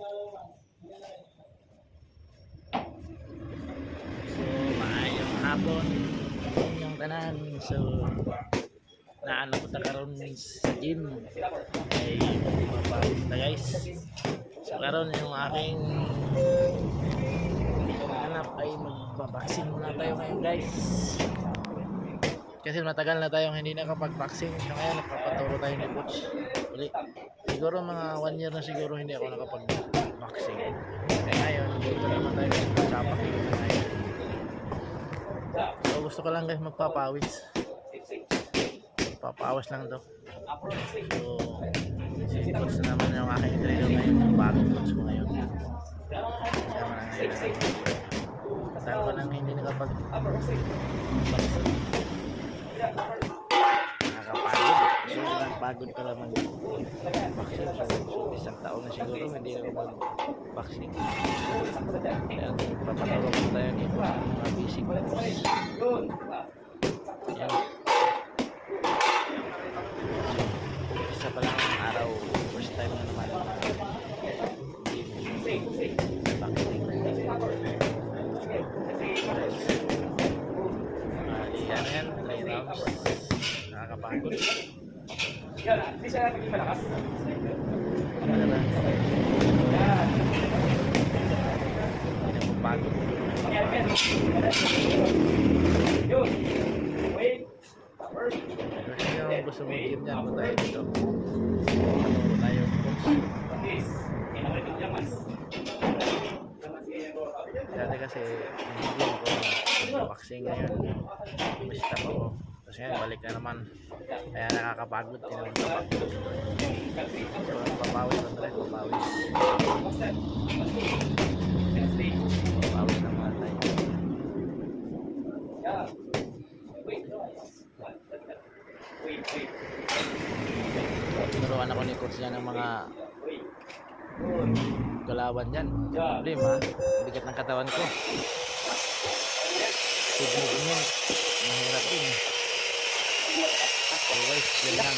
So, maayong hapon yung tanan. So, naano ko ta karon sa gym ay mapapawis na guys. So karon yung aking hanap ay magpa-vaccine muna tayo ngayon guys, kasi matagal na tayong hindi nakapag-vaccine. So ngayon nagpapaturo tayo ni coach uli. Siguro mga 1 year na siguro hindi ako nakapag-vaccine, kaya ngayon dito naman tayo sa ngayon. So gusto ko lang guys magpapawis, papawas lang to. So si coach na naman yung aking trainer ngayon, yung bagong coach ko ngayon. Kasama na ngayon. Tagal ko nang hindi nakapag-vaccine. Nakakapagod. Sobrang pagod ka lang mag-vaccine. So isang taon na siguro hindi ako mag-vaccine. Kaya papatawag ko tayo dito sa mga basic tips. Yan. Isa pa lang ang araw, first time na naman yan, 3 rounds. Nakakapagod. Hindi siya naging malakas. Hindi na pagod. Yun. Wait. First. Kung gusto mo gym dyan, punta tayo dito. Paturo tayo. Dati kasi hindi ko vaccine, ngayon basta pa ko. Tapos ngayon balik na naman. Kaya nakakapagod. Tinawag ko. So papawis lang tayo. Papawis. Papawis lang mga tayo. Turuan ako ni coach niya ng mga galawan dyan. Problema, bigat ng katawan ko. Good movement. Mahirap din. So guys, yan lang.